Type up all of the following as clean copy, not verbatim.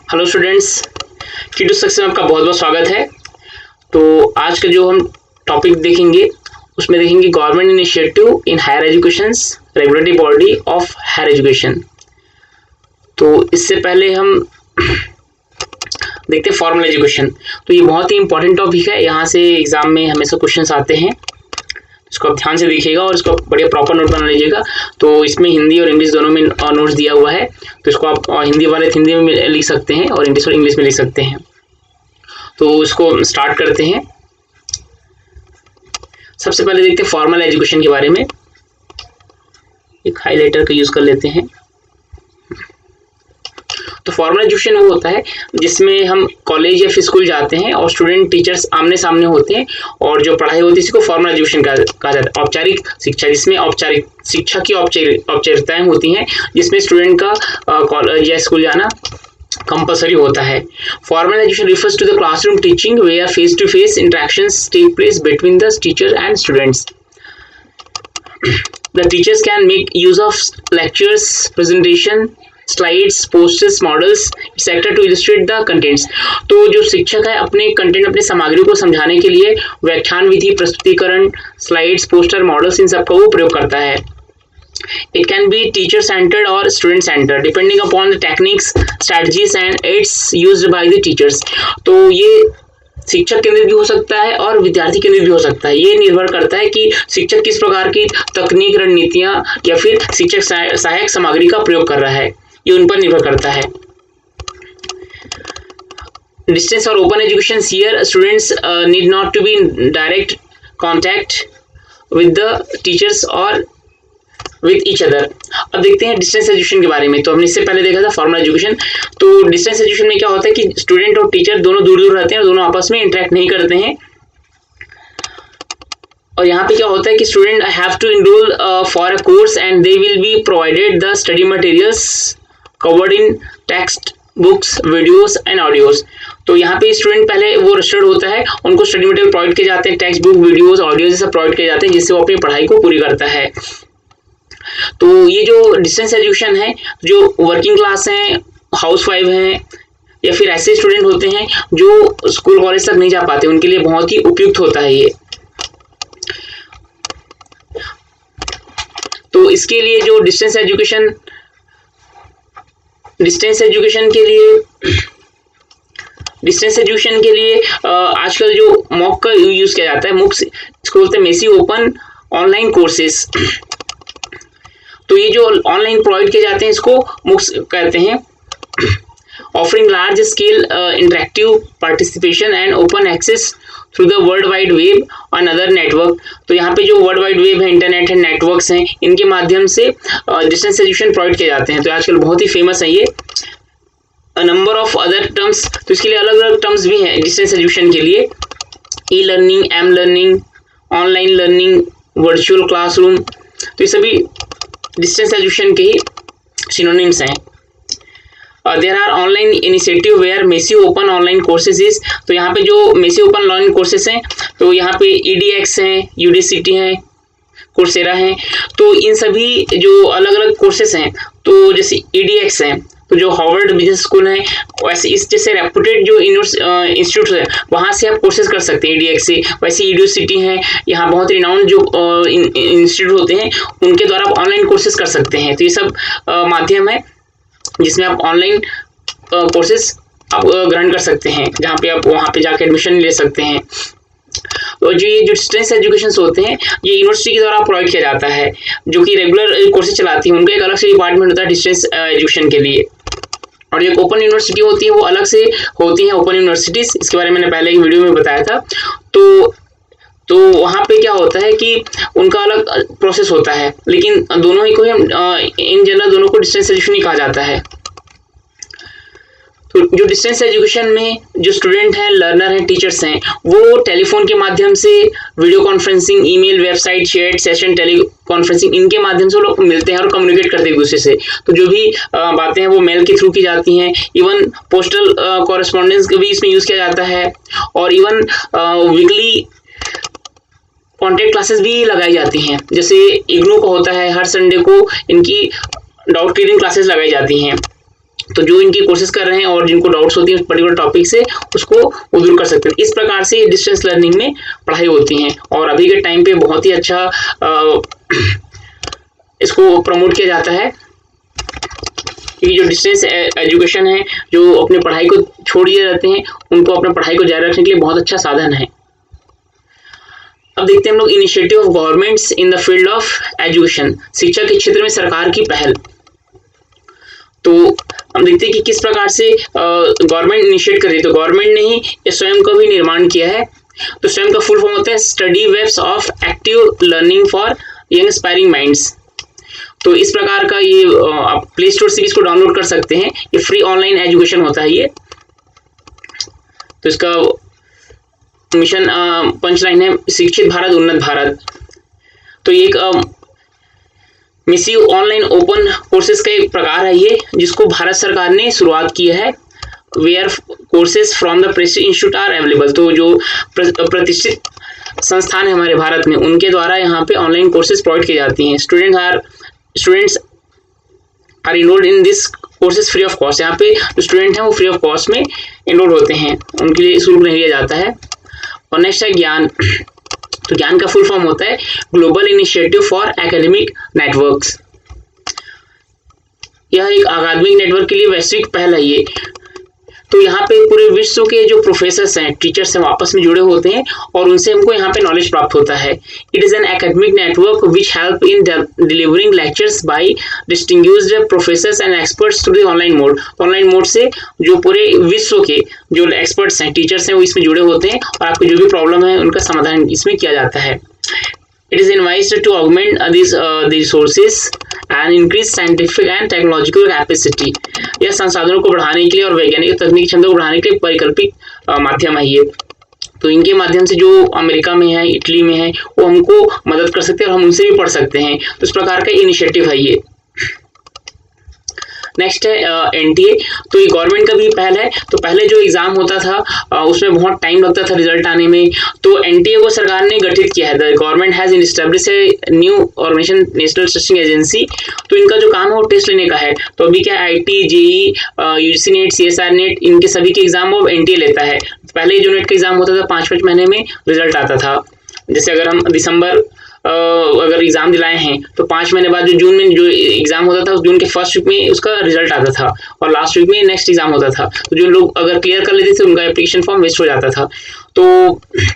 Hello students, की to success में आपका बहुत बहुत स्वागत है। तो आज का जो हम टॉपिक देखेंगे उसमें देखेंगे government initiative in higher education, regulatory body of higher education. तो इससे पहले हम देखते हैं फॉर्मल एजुकेशन। तो ये बहुत ही इंपॉर्टेंट टॉपिक है, यहाँ से एग्जाम में हमेशा क्वेश्चन आते हैं। इसको आप ध्यान से देखिएगा और इसको बढ़िया प्रॉपर नोट बना लीजिएगा। तो इसमें हिंदी और इंग्लिश दोनों में नोट्स दिया हुआ है, तो इसको आप हिंदी वाले हिंदी में लिख सकते हैं और इंग्लिश में लिख सकते हैं। तो इसको स्टार्ट करते हैं। सबसे पहले देखते हैं फॉर्मल एजुकेशन के बारे में। एक हाइलाइटर का यूज कर लेते हैं। तो फॉर्मल एजुकेशन वो होता है जिसमें हम कॉलेज या फिर स्कूल जाते हैं और स्टूडेंट टीचर्स आमने सामने होते हैं और जो पढ़ाई होती है इसको फॉर्मल एजुकेशन कहा जाता है। औपचारिक शिक्षा, जिसमें औपचारिक शिक्षा की औपचारिकताएं होती हैं, जिसमें स्टूडेंट का कॉलेज या स्कूल जाना कंपल्सरी होता है। Formal education refers to the classroom teaching where face-to-face interactions take place between the teacher and students. The teachers can make use of lectures, presentation, slides, posters, models, etc. to illustrate the contents. तो जो शिक्षक है अपने content, अपने सामग्री को समझाने के लिए व्याख्यान विधि, प्रस्तुतिकरण, स्लाइड्स, पोस्टर, मॉडल्स, इन सब का वो प्रयोग करता है। It can be teacher centered or student centered depending upon the techniques, strategies and aids used by the teachers. तो ये शिक्षक केंद्रित भी हो सकता है और विद्यार्थी केंद्रित भी हो सकता है। ये निर्भर करता है कि शिक्षक किस प्रकार की तकनीक, रणनीतियां या फिर शिक्षक सहायक सामग्री का प्रयोग कर रहा है, ये उन पर निर्भर करता है। Distance or open education, here students need not to be in direct contact with the teachers or with each other. अब देखते हैं डिस्टेंस एजुकेशन के बारे में। तो हमने इससे पहले देखा था फॉर्मल एजुकेशन। तो डिस्टेंस एजुकेशन में क्या होता है कि स्टूडेंट और टीचर दोनों दूर दूर रहते हैं और दोनों आपस में इंटरेक्ट नहीं करते हैं। और यहाँ पे क्या होता है कि student have to enrol for a course and they will be provided the study materials covered in text books, videos and audios. तो यहाँ पे स्टूडेंट पहले वो रजिस्टर्ड होता है, उनको स्टडी मटेरियल प्रोवाइड किए जाते हैं, टेक्स्ट बुक, वीडियोस, ऑडियोज सब प्रोवाइड किए जाते हैं, जिससे वो अपनी पढ़ाई को पूरी करता है। तो ये जो डिस्टेंस एजुकेशन है, जो वर्किंग क्लास हैं, हाउस वाइफ हैं या फिर ऐसे स्टूडेंट होते हैं जो स्कूल कॉलेज तक नहीं जा पाते, उनके लिए बहुत ही उपयुक्त होता है ये। तो इसके लिए जो डिस्टेंस एजुकेशन के लिए आजकल जो मॉक का यूज किया जाता है, MOOCs इसको बोलते हैं मेसी ओपन ऑनलाइन कोर्सेज। तो ये जो ऑनलाइन प्रोवाइड किए जाते हैं इसको MOOCs कहते हैं। Offering large scale interactive participation and open access through the world wide web और अदर नेटवर्क। तो यहाँ पे जो वर्ल्ड वाइड वेब है, इंटरनेट है, नेटवर्क्स हैं, इनके माध्यम से डिस्टेंस एजुकेशन प्रोवाइड किए जाते हैं। तो आजकल बहुत ही फेमस है ये। नंबर ऑफ अदर टर्म्स, तो इसके लिए अलग अलग टर्म्स भी हैं डिस्टेंस एजुकेशन के लिए। E learning, m learning, online learning, virtual classroom, तो ये सभी डिस्टेंस एजुकेशन के ही सिनोनिम्स हैं। There are online initiative where massive open online courses is. तो यहाँ पे जो मेसी ओपन ऑनलाइन कोर्सेज हैं, तो यहाँ पे EDX हैं, UDCT हैं, कोर्सेरा हैं। तो इन सभी जो अलग अलग कोर्सेज हैं, तो जैसे EDX हैं, तो जो हार्वर्ड बिजनेस स्कूल है, वैसे इस जैसे रेपुटेड जो इंस्टीट्यूट है वहाँ से आप कोर्सेज कर सकते हैं EDX से। वैसे UDCT है, यहाँ बहुत रिनाउंड जो इंस्टीट्यूट होते हैं उनके द्वारा आप ऑनलाइन कोर्सेज कर सकते हैं। तो ये सब माध्यम है जिसमें आप ऑनलाइन कोर्सेज आप ग्रहण कर सकते हैं, जहाँ पे आप वहाँ पे जाकर एडमिशन ले सकते हैं। और जो ये जो डिस्टेंस एजुकेशन होते हैं ये यूनिवर्सिटी के द्वारा प्रोवाइड किया जाता है, जो कि रेगुलर कोर्सेज चलाती है, उनका एक अलग से डिपार्टमेंट होता है डिस्टेंस एजुकेशन के लिए। और जो ओपन यूनिवर्सिटी होती है वो अलग से होती हैं, ओपन यूनिवर्सिटीज, इसके बारे में मैंने पहले ही वीडियो में बताया था। तो वहाँ पे क्या होता है कि उनका अलग प्रोसेस होता है, लेकिन दोनों ही को इन जनरल दोनों को डिस्टेंस एजुकेशन ही कहा जाता है। तो जो डिस्टेंस एजुकेशन में जो स्टूडेंट हैं, लर्नर हैं, टीचर्स हैं, वो टेलीफोन के माध्यम से, video conferencing, email, website, chat session, tele conferencing, इनके माध्यम से लोग मिलते हैं और कम्युनिकेट करते हैं एक दूसरे से। तो जो भी बातें हैं वो मेल के थ्रू की जाती हैं। इवन पोस्टल कॉरेस्पॉन्डेंस का भी इसमें यूज किया जाता है और इवन वीकली कॉन्टेक्ट क्लासेस भी लगाई जाती हैं। जैसे इग्नू का होता है, हर संडे को इनकी डाउट क्लियरिंग क्लासेस लगाई जाती हैं। तो जो इनकी कोर्सेज कर रहे हैं और जिनको डाउट्स होती हैं उस पर्टिकुलर टॉपिक से उसको वो दूर कर सकते हैं। इस प्रकार से डिस्टेंस लर्निंग में पढ़ाई होती है और अभी के टाइम पे बहुत ही अच्छा इसको प्रमोट किया जाता है कि जो डिस्टेंस एजुकेशन है, जो अपनी पढ़ाई को छोड़ दिए रहते हैं उनको अपने पढ़ाई को जारी रखने के लिए बहुत अच्छा साधन है। अब देखते हैं हम लोग initiative of governments in the field of education, शिक्षा के क्षेत्र में सरकार की पहल। तो हम देखते हैं कि किस प्रकार से गवर्नमेंट इनिशिएट कर रही है। तो गवर्नमेंट ने ही ये स्वयं का भी निर्माण किया है। तो स्वयं का फुल फॉर्म होता है study webs of active learning for young aspiring minds. तो इस प्रकार का ये आप प्ले स्टोर से इसको डाउनलोड कर सकते हैं। ये फ्री ऑनलाइन एजुकेशन होता है ये। तो इसका मिशन पंचलाइन है शिक्षित भारत उन्नत भारत। तो ये एक मिसिव ऑनलाइन ओपन कोर्सेज का एक प्रकार है ये, जिसको भारत सरकार ने शुरुआत की है। Where courses from the prestige institute are available. तो जो प्रतिष्ठित संस्थान है हमारे भारत में उनके द्वारा यहाँ पे ऑनलाइन कोर्सेज प्रोवाइड की जाती हैं। Students are enrolled in this courses free of cost. यहाँ पे जो स्टूडेंट हैं वो फ्री ऑफ कॉस्ट में इनरोल होते हैं, उनके लिए शुल्क नहीं लिया जाता है। और नेक्स्ट है ज्ञान। तो ज्ञान का फुल फॉर्म होता है global initiative for academic networks. यह एक अकादमिक नेटवर्क के लिए वैश्विक पहल है ये। तो यहाँ पे पूरे विश्व के जो प्रोफेसर्स हैं, टीचर्स हैं, आपस में जुड़े होते हैं और उनसे हमको यहाँ पे नॉलेज प्राप्त होता है। It is an academic network which help in delivering lectures bye distinguished professors and experts through the online mode. Online mode से जो पूरे विश्व के जो एक्सपर्ट्स हैं, टीचर्स हैं, वो इसमें जुड़े होते हैं और आपको जो भी प्रॉब्लम है उनका समाधान इसमें किया जाता है। It is advised to augment these resources and increase scientific and technological capacity। यह संसाधनों को बढ़ाने के लिए और वैज्ञानिक तकनीकी क्षमता को बढ़ाने के लिए परिकल्पित माध्यम है ये। तो इनके माध्यम से जो अमेरिका में है, इटली में है, वो हमको मदद कर सकते हैं और हम उनसे भी पढ़ सकते हैं। तो इस प्रकार का इनिशिएटिव है ये। नेक्स्ट है एनटीए। तो ये गवर्नमेंट का भी पहल है। तो पहले जो एग्जाम होता था उसमें बहुत टाइम लगता था रिजल्ट आने में। तो एनटीए को सरकार ने गठित किया है। The government has established a new organisation national testing agency. तो इनका जो काम है वो टेस्ट लेने का है। तो अभी क्या IT, JEE, UGC NET, CSR NET, इनके सभी के एग्जाम वो एनटीए लेता है। पहले जो नेट का एग्जाम होता था 5-5 महीने में रिजल्ट आता था। जैसे अगर हम दिसंबर अगर एग्जाम दिलाए हैं तो 5 महीने बाद जो जून में जो एग्जाम होता था, जून के फर्स्ट वीक में उसका रिजल्ट आता था और लास्ट वीक में नेक्स्ट एग्जाम होता था। तो जो लोग अगर क्लियर कर लेते थे उनका एप्लीकेशन फॉर्म वेस्ट हो जाता था। तो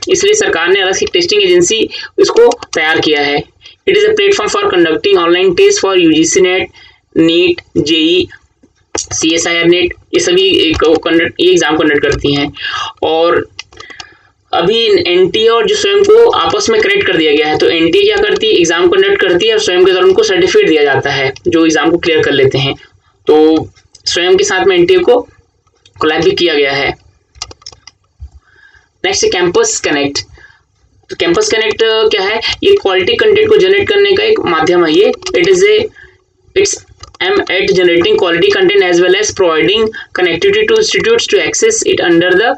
इसलिए सरकार ने अलग से टेस्टिंग एजेंसी इसको तैयार किया है। It is a platform for conducting online test for UGC NET, NEET, JEE, CSIR NET, ये सभी ये एग्जाम कंडक्ट करती हैं। और अभी एनटीए और जो स्वयं को आपस में कनेक्ट कर दिया गया है। तो एनटीए क्या करती है, एग्जाम कंडक्ट करती है और स्वयं के द्वारा उनको सर्टिफिकेट दिया जाता है जो एग्जाम को क्लियर कर लेते हैं। तो स्वयं के साथ में एनटीए को कोलैब भी किया गया है। नेक्स्ट है कैंपस कनेक्ट। तो कैंपस कनेक्ट क्या है, ये क्वालिटी कंटेंट को जनरेट करने का एक माध्यम है ये। It's aim at generating quality content as well as providing connectivity to institutes to access it under the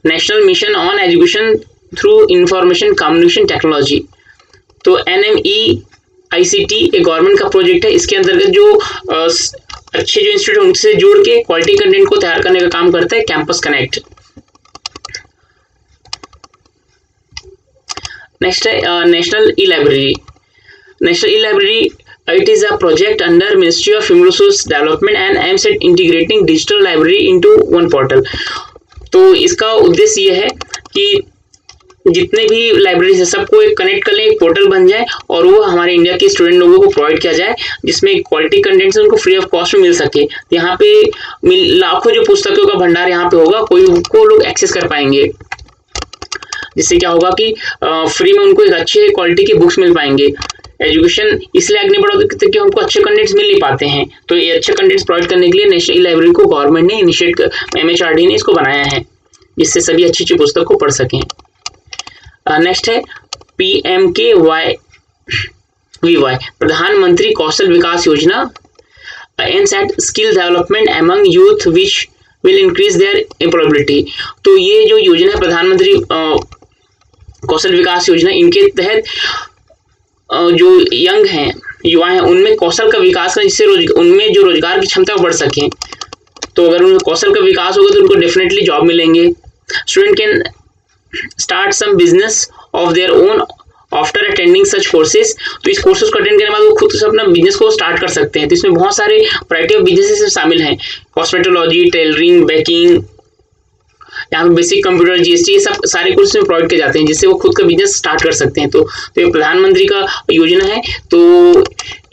national mission on education through information communication technology. तो NMEICT एक गवर्नमेंट का प्रोजेक्ट है। इसके अंतर्गत जो अच्छे जो इंस्टीट्यूट उनसे जुड़ के क्वालिटी कंटेंट को तैयार करने का काम करता है कैंपस कनेक्ट। नेक्स्ट है national e library. National e library it is a project under ministry of human resource development and aims at integrating digital library into one portal. तो इसका उद्देश्य ये है कि जितने भी लाइब्रेरीज है सबको एक कनेक्ट कर लें, एक पोर्टल बन जाए और वो हमारे इंडिया के स्टूडेंट लोगों को प्रोवाइड किया जाए, जिसमें क्वालिटी कंटेंट्स उनको फ्री ऑफ कॉस्ट में मिल सके। यहाँ पे लाखों जो पुस्तकों का भंडार यहाँ पे होगा, को लोग एक्सेस कर पाएंगे, जिससे क्या होगा कि फ्री में उनको एक अच्छे क्वालिटी की बुक्स मिल पाएंगे। एजुकेशन इसलिए आगे बढ़ा क्योंकि हमको अच्छे कंटेंट्स मिल नहीं पाते हैं। तो ये अच्छे कंटेंट्स प्रोवाइड करने के लिए नेशनल ई लाइब्रेरी को गवर्नमेंट ने इनिशिएट MHRD ने इसको बनाया है, जिससे सभी अच्छी अच्छी पुस्तक को पढ़ सकें। नेक्स्ट है PMKVY, प्रधानमंत्री कौशल विकास योजना, aims at skill development among youth which will increase their employability. तो ये जो योजना है प्रधानमंत्री कौशल विकास योजना, इनके तहत जो यंग हैं युवा हैं उनमें कौशल का विकास करना, जिससे उनमें जो रोजगार की क्षमता बढ़ सके। तो अगर उनमें कौशल का विकास होगा तो उनको डेफिनेटली जॉब मिलेंगे। Student can start some business of their own after attending such courses. तो इस कोर्सेज को अटेंड करने के बाद वो खुद से अपना बिजनेस को स्टार्ट कर सकते हैं। तो इसमें बहुत सारे वैरायटी ऑफ बिजनेसेस शामिल हैं, कॉस्मेटोलॉजी, टेलरिंग, बेकिंग, यहाँ पे बेसिक कंप्यूटर, जीएसटी, ये सब सारे कोर्स में प्रोवाइड किए जाते हैं, जिससे वो खुद का बिजनेस स्टार्ट कर सकते हैं। तो ये प्रधानमंत्री का योजना है, तो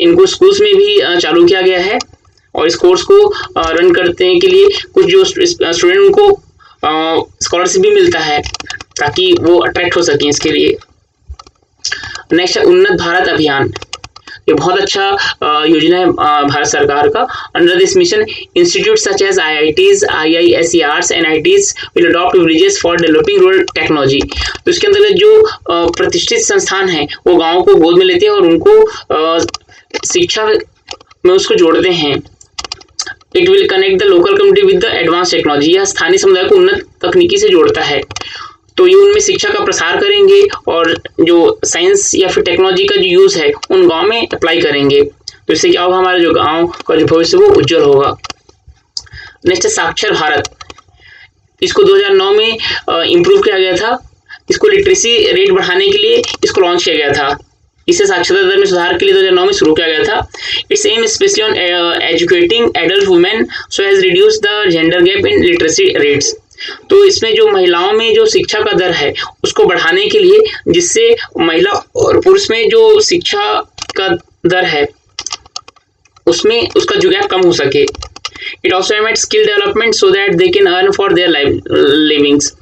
इनको स्कूल्स में भी चालू किया गया है। और इस कोर्स को रन करने के लिए कुछ जो स्टूडेंट को स्कॉलरशिप भी मिलता है ताकि वो अट्रैक्ट हो सकें इसके लिए। नेक्स्ट है उन्नत भारत अभियान। ये बहुत अच्छा योजना है भारत सरकार का। Under this mission institute such as IITs, IISERs, NITs will adopt bridges for developing rural technology. तो इसके अंतर्गत जो प्रतिष्ठित संस्थान हैं वो गाँव को गोद में लेते हैं और उनको शिक्षा में उसको जोड़ते हैं। It will connect the local community with the advance technology. यह स्थानीय समुदाय को उन्नत तकनीकी से जोड़ता है। तो ये उनमें शिक्षा का प्रसार करेंगे और जो साइंस या फिर टेक्नोलॉजी का जो यूज है उन गांव में अप्लाई करेंगे। तो इससे क्या होगा, हमारा जो गांव का जो भविष्य वो उज्जवल होगा। नेक्स्ट है साक्षर भारत। इसको 2009 में इम्प्रूव किया गया था। इसको लिटरेसी रेट बढ़ाने के लिए इसको लॉन्च किया गया था। इसे साक्षरता दर में सुधार के लिए 2009 में शुरू किया गया था। It's aim specially on educating adult women so has reduce the gender gap in literacy rates. तो इसमें जो महिलाओं में जो शिक्षा का दर है उसको बढ़ाने के लिए, जिससे महिला और पुरुष में जो शिक्षा का दर है उसमें उसका जो गैप कम हो सके। It also aim at skill development so that they can earn for their livings.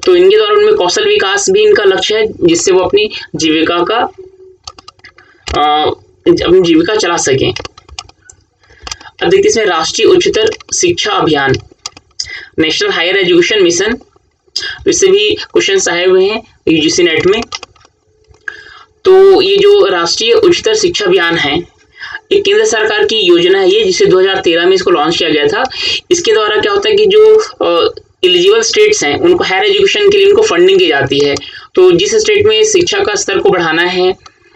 तो इनके द्वारा उनमें कौशल विकास भी इनका लक्ष्य है, जिससे वो अपनी जीविका चला सकें। अब देखते हैं इसमें राष्ट्रीय उच्चतर शिक्षा अभियान, नेशनल हायर एजुकेशन मिशन। इससे भी क्वेश्चन आए हुए हैं यूजीसी नेट में। तो ये जो राष्ट्रीय उच्चतर शिक्षा अभियान है, एक केंद्र सरकार की योजना है ये, जिसे 2013 में इसको लॉन्च किया गया था। इसके द्वारा क्या होता है कि जो एलिजिबल स्टेट्स हैं उनको हायर एजुकेशन के लिए उनको फंडिंग की जाती है। तो जिस स्टेट में शिक्षा का स्तर को बढ़ाना है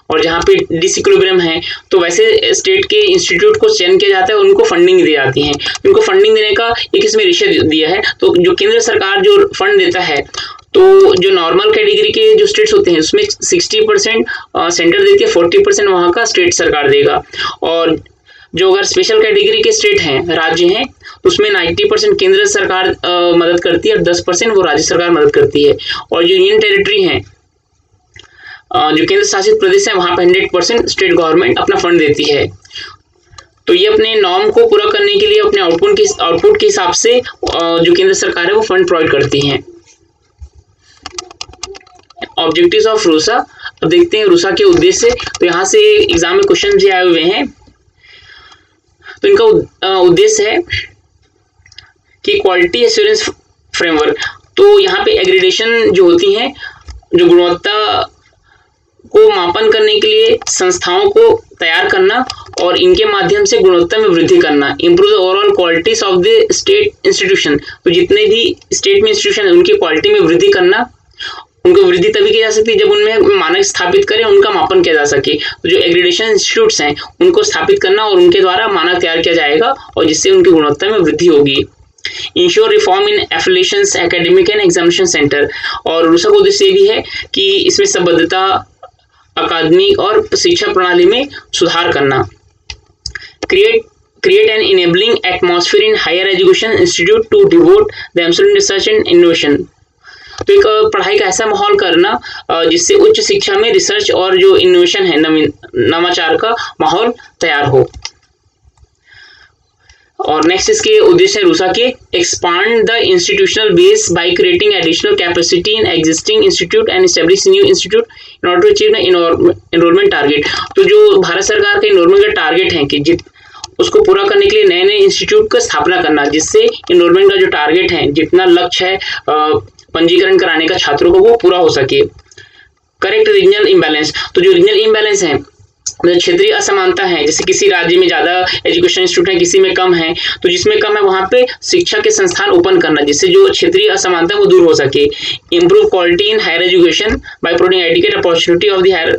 और जहाँ पे डिसइक्विलिब्रियम है, तो वैसे स्टेट के इंस्टीट्यूट को चयन किया जाता है और उनको फंडिंग दी जाती है। उनको फंडिंग देने का एक इसमें रेशियो दिया है। तो जो केंद्र सरकार जो फंड देता है, तो जो नॉर्मल कैटेगरी के जो स्टेट्स होते हैं उसमें 60% सेंटर देती है, 40% वहाँ का स्टेट सरकार देगा। और जो अगर स्पेशल कैटेगरी के स्टेट हैं, राज्य हैं, तो उसमें 90% केंद्र सरकार मदद करती है और 10% वो राज्य सरकार मदद करती है। और जो यूनियन टेरिटरी हैं, जो केंद्र शासित प्रदेश है, वहां पर 100% स्टेट गवर्नमेंट अपना फंड देती है। तो ये अपने नॉर्म को पूरा करने के लिए अपने आउटपुट के हिसाब से जो केंद्र सरकार है वो फंड प्रोवाइड करती है। Objectives of RUSA. अब देखते हैं रूसा के उद्देश्य। तो यहाँ से एग्जाम में क्वेश्चन भी आए हुए हैं। तो इनका उद्देश्य है कि क्वालिटी एश्योरेंस फ्रेमवर्क। तो यहाँ पे एग्रीडेशन जो होती हैं, जो गुणवत्ता को मापन करने के लिए संस्थाओं को तैयार करना और इनके माध्यम से गुणवत्ता में वृद्धि करना। Improve the overall qualities of the state institution. तो जितने भी स्टेट में इंस्टीट्यूशन है उनकी क्वालिटी में वृद्धि करना। उनको वृद्धि तभी की जा सकती है जब उनमें मानक स्थापित करें, उनका मापन किया जा सके। तो जो एग्रीडेशन इंस्टीट्यूट्स हैं उनको स्थापित करना और उनके द्वारा मानक तैयार किया जाएगा और जिससे उनकी गुणवत्ता में वृद्धि होगी। Ensure reform in affiliations academic and examination centre. और दूसरा उद्देश्य ये भी है कि इसमें संबद्धता अकादमिक और शिक्षा प्रणाली में सुधार करना। Create an enabling atmosphere in higher education institute to devote themselves in research and innovation. तो एक पढ़ाई का ऐसा माहौल करना जिससे उच्च शिक्षा में रिसर्च और जो इनोवेशन है, नवाचार का माहौल तैयार हो। और नेक्स्ट इसके उद्देश्य है रूसा के, expand the institutional base by creating additional capacity in existing institute and establish new institute in order to achieve the enrolment target. तो जो भारत सरकार का एनरोलमेंट का टारगेट है कि उसको पूरा करने के लिए नए नए इंस्टीट्यूट का स्थापना करना, जिससे एनरोलमेंट का जो टारगेट है, जितना लक्ष्य है पंजीकरण कराने का छात्रों को, वो पूरा हो सके। Correct regional imbalance. तो जो रीजनल इम्बैलेंस है, क्षेत्रीय असमानता है, जैसे किसी राज्य में ज्यादा एजुकेशन इंस्टीट्यूट है, किसी में कम है, तो जिसमें कम है वहां पे शिक्षा के संस्थान ओपन करना, जिससे जो क्षेत्रीय असमानता है वो दूर हो सके। Improve quality in higher education by providing adequate opportunity of the higher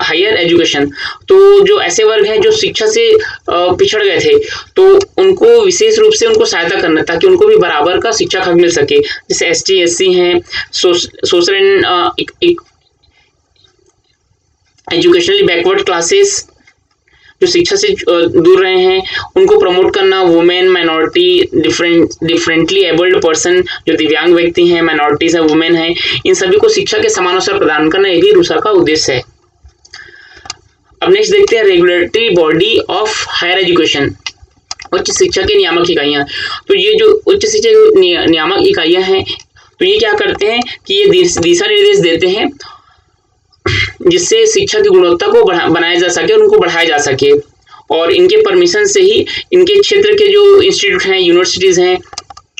higher education, तो जो ऐसे वर्ग हैं जो शिक्षा से पिछड़ गए थे, तो उनको विशेष रूप से उनको सहायता करना ताकि उनको भी बराबर का शिक्षा हक मिल सके। जैसे एसटी एससी हैं, social and educationally backward classes जो शिक्षा से दूर रहे हैं, उनको प्रमोट करना। Women, minority, differently abled person, जो दिव्यांग व्यक्ति हैं, माइनॉरिटीज हैं, वुमेन हैं, इन सभी को शिक्षा के समान अवसर प्रदान करना, ये भी रूसा का उद्देश्य है। अब नेक्स्ट देखते हैं regulatory body of higher education, उच्च शिक्षा की नियामक इकाइयां। तो ये जो उच्च शिक्षा की नियामक इकाइयां हैं, तो ये क्या करते हैं कि ये दिशा निर्देश देते हैं जिससे शिक्षा की गुणवत्ता को बनाया जा सके, उनको बढ़ाया जा सके, और इनके परमिशन से ही इनके क्षेत्र के जो इंस्टीट्यूट हैं, यूनिवर्सिटीज हैं,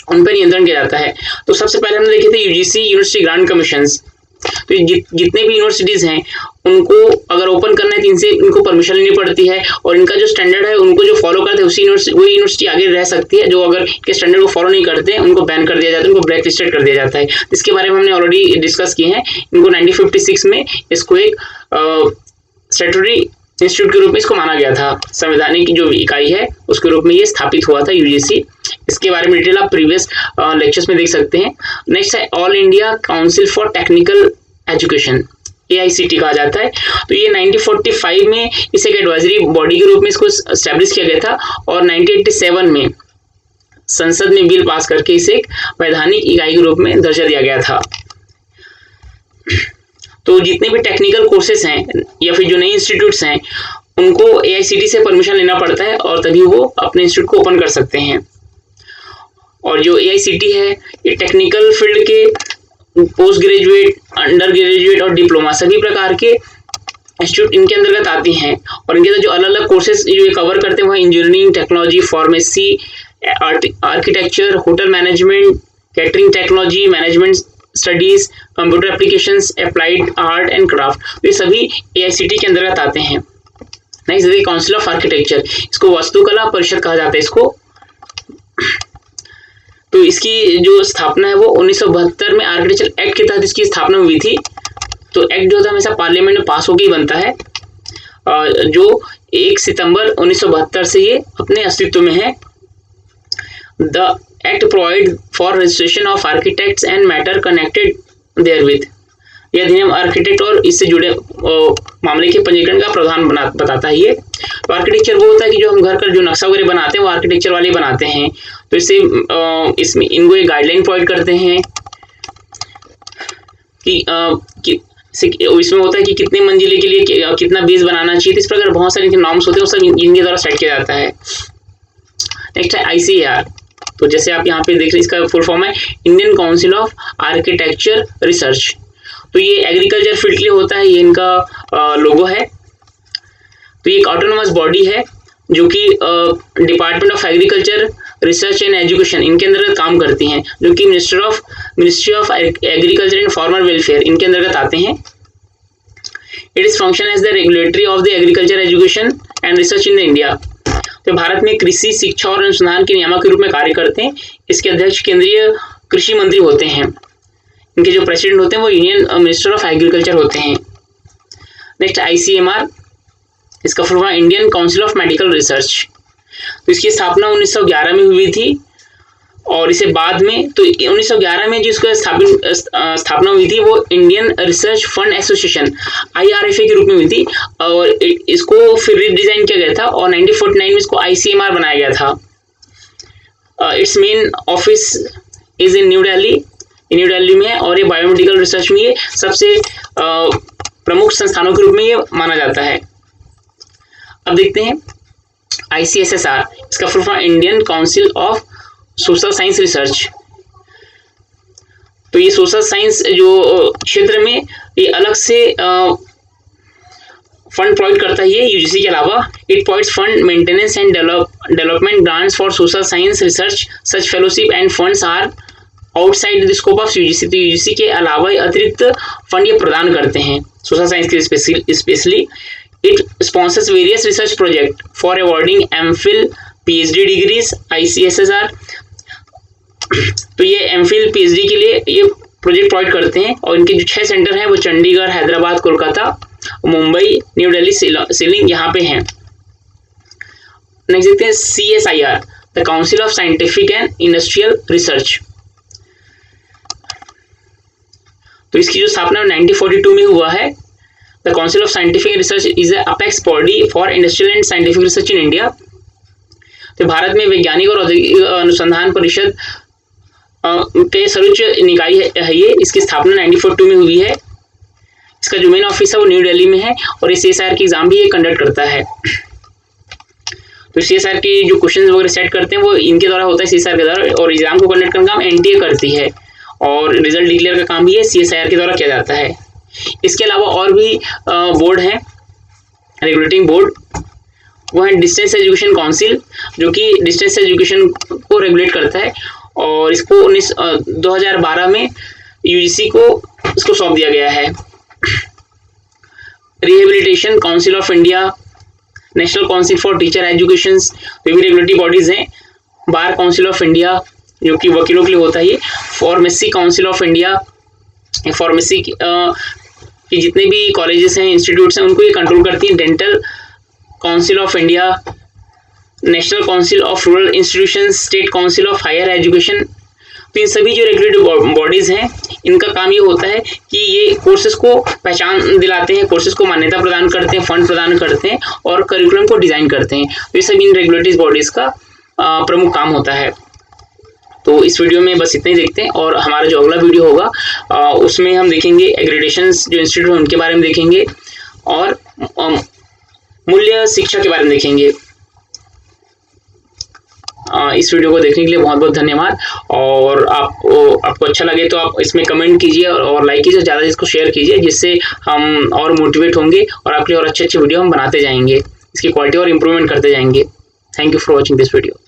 उन पर नियंत्रण किया जाता है। तो सबसे पहले हमने देखे थे यूजीसी, यूनिवर्सिटी ग्रांट कमिशंस। तो जितने भी यूनिवर्सिटीज हैं उनको अगर ओपन करना है तो इनको परमिशन लेनी पड़ती है, और इनका जो स्टैंडर्ड है उनको जो फॉलो करते हैं वही यूनिवर्सिटी आगे रह सकती है। जो अगर इनके स्टैंडर्ड को फॉलो नहीं करते हैं उनको बैन कर दिया जाता है, उनको ब्लैक लिस्टेड कर दिया जाता है। इसके बारे में हमने ऑलरेडी डिस्कस किए हैं। इनको 1956 में इसको एक स्टैट्यूटरी इंस्टीट्यूट के रूप में इसको माना गया था। संवैधानिक जो इकाई है उसके रूप में ये स्थापित हुआ था यूजीसी। इसके बारे में डिटेल आप प्रीवियस लेक्चर्स में देख सकते हैं। नेक्स्ट है all India council for technical education, AICT कहा जाता है। तो ये 1945 में इसे एक एडवाइजरी बॉडी के रूप में इसको एस्टैब्लिश किया गया था, और 1987 में संसद में बिल पास करके इसे एक वैधानिक इकाई के रूप में दर्जा दिया गया था। तो जितने भी टेक्निकल कोर्सेज हैं या फिर जो नए इंस्टीट्यूट्स हैं उनको AICT से परमिशन लेना पड़ता है, और तभी वो अपने इंस्टीट्यूट को ओपन कर सकते हैं। और जो AICT है ये टेक्निकल फील्ड के पोस्ट ग्रेजुएट, अंडर ग्रेजुएट और डिप्लोमा सभी प्रकार के इंस्टीट्यूट इनके अंतर्गत आती हैं, और इनके अंदर जो अलग अलग कोर्सेज जो ये कवर करते हैं वह engineering, technology, pharmacy, architecture, hotel management, catering technology, management studies, computer applications, applied art and craft, तो ये सभी AICT के अंतर्गत आते हैं। नेक्स्ट देखिए काउंसिल ऑफ आर्किटेक्चर, इसको वास्तुकला परिषद कहा जाता है इसको। तो इसकी जो स्थापना है वो 1972 में आर्किटेक्चर एक्ट के तहत इसकी स्थापना हुई थी। तो एक्ट जो था हमेशा पार्लियामेंट में पास होकर ही बनता है, जो 1 सितंबर 1972 से ये अपने अस्तित्व में है। The act provide for registration of architects and matter connected therewith, यह अधिनियम आर्किटेक्ट और इससे जुड़े मामले के पंजीकरण का प्रावधान बताता है। ये तो आर्किटेक्चर वो होता है कि जो हम घर का जो नक्शा वगैरह बनाते हैं वो आर्किटेक्चर वाले बनाते हैं। तो इससे इसमें इनको एक गाइडलाइन प्रोवाइड करते हैं कि इसमें होता है कि कितने मंजिले के लिए कितना बेस बनाना चाहिए। इस प्रकार बहुत सारे नॉर्म्स होते हैं, वो सब इनके द्वारा सेट किया जाता है। नेक्स्ट है ICAR। तो जैसे आप यहाँ पे देख रहे हैं, इसका फुल फॉर्म है Indian council of architecture research. तो ये एग्रीकल्चर फील्ड के लिए होता है, ये इनका लोगो है। तो ये एक ऑटोनोमस बॉडी है जो कि department of agriculture, research and education इनके अंतर्गत काम करती हैं, जो कि ministry of agriculture and farmer welfare इनके अंतर्गत आते हैं। It is function as the regulatory of the agriculture education and research in the India. तो भारत में कृषि, शिक्षा और अनुसंधान के नियामक के रूप में कार्य करते हैं। इसके अध्यक्ष केंद्रीय कृषि मंत्री होते हैं। इनके जो प्रेसिडेंट होते हैं वो यूनियन मिनिस्टर ऑफ एग्रीकल्चर होते हैं। नेक्स्ट ICMR, इसका full form Indian council of medical research. तो इसकी स्थापना 1911 में हुई थी, और इसे बाद में तो 1911 में जिसका स्थापना हुई थी वो Indian research fund association IRFA के रूप में हुई थी, और इसको फिर रीडिजाइन किया गया था, और 1949 में इसको ICMR बनाया गया था। It's main office is in new Delhi में है, और ये बायोमेडिकल रिसर्च में ये सबसे प्रमुख संस्थानों के रूप में ये माना जाता है। अब देखते हैं ICSSR, इसका full form Indian council of social science research. तो ये सोशल साइंस जो क्षेत्र में ये अलग से फंड प्रोवाइड करता है ये यूजीसी के अलावा। It provides fund maintenance and development grants for social science research, such fellowship and funds are outside the scope of UGC. तो यूजीसी के अलावा अतिरिक्त फंड ये प्रदान करते हैं सोशल साइंस के लिए specially. It sponsors various research project for awarding MPhil PhD degrees ICSSR। तो ये MPhil PhD के लिए ये प्रोजेक्ट प्रोवाइड करते हैं, और इनके जो 6 सेंटर हैं वो चंडीगढ़, हैदराबाद, कोलकाता मुंबई, न्यू दिल्ली, शिलिंग यहाँ पे हैं। नेक्स्ट देखते हैं CSIR, the council of scientific and industrial research. तो इसकी जो स्थापना 1942 में हुआ है। The council of scientific research is a apex body for industrial and scientific research in India. तो भारत में वैज्ञानिक और औद्योगिक अनुसंधान परिषद के सर्वोच्च निकाय है ये। इसकी स्थापना 1942 में हुई है। इसका जो मेन ऑफिस है वो न्यू दिल्ली में है और ये CSIR की एग्जाम भी ये कंडक्ट करता है। तो CSIR की जो क्वेश्चन वगैरह सेट करते हैं वो इनके द्वारा होता है, CSIR के द्वारा, और एग्जाम को कंडक्ट करने का काम NTA करती है और रिजल्ट डिक्लेयर का काम भी ये CSIR के द्वारा किया जाता है। इसके अलावा और भी बोर्ड हैं, रेगुलेटिंग बोर्ड, वो है डिस्टेंस एजुकेशन काउंसिल, जो कि डिस्टेंस एजुकेशन को रेगुलेट करता है और इसको 2012 में UGC को इसको सौंप दिया गया है। Rehabilitation council of India, national council for teacher education, तो भी रेगुलेटरी बॉडीज हैं। बार काउंसिल ऑफ इंडिया, जो कि वकीलों के लिए होता है ये। Pharmacy council of India, pharmacy की जितने भी कॉलेजेस हैं, इंस्टीट्यूट्स हैं, उनको ये कंट्रोल करती है। Dental council of India, national council of rural institution, state council of higher education. तो इन सभी जो रेगुलेटरी बॉडीज हैं, इनका काम ये होता है कि ये कोर्सेज को पहचान दिलाते हैं, कोर्सेज को मान्यता प्रदान करते हैं, फंड प्रदान करते हैं और करिकुलम को डिजाइन करते हैं। तो ये सभी इन रेगुलेटरी बॉडीज का प्रमुख काम होता है। तो इस वीडियो में बस इतना ही देखते हैं और हमारा जो अगला वीडियो होगा उसमें हम देखेंगे एग्रेडेशंस जो इंस्टीट्यूट हैं उनके बारे में देखेंगे और मूल्य शिक्षा के बारे में देखेंगे। इस वीडियो को देखने के लिए बहुत बहुत धन्यवाद और आपको अच्छा लगे तो आप इसमें कमेंट कीजिए और लाइक कीजिए, ज़्यादा इसको शेयर कीजिए, जिससे हम और मोटिवेट होंगे और आपके लिए और अच्छे वीडियो हम बनाते जाएंगे, इसकी क्वालिटी और इम्प्रूवमेंट करते जाएंगे। Thank you for watching this video.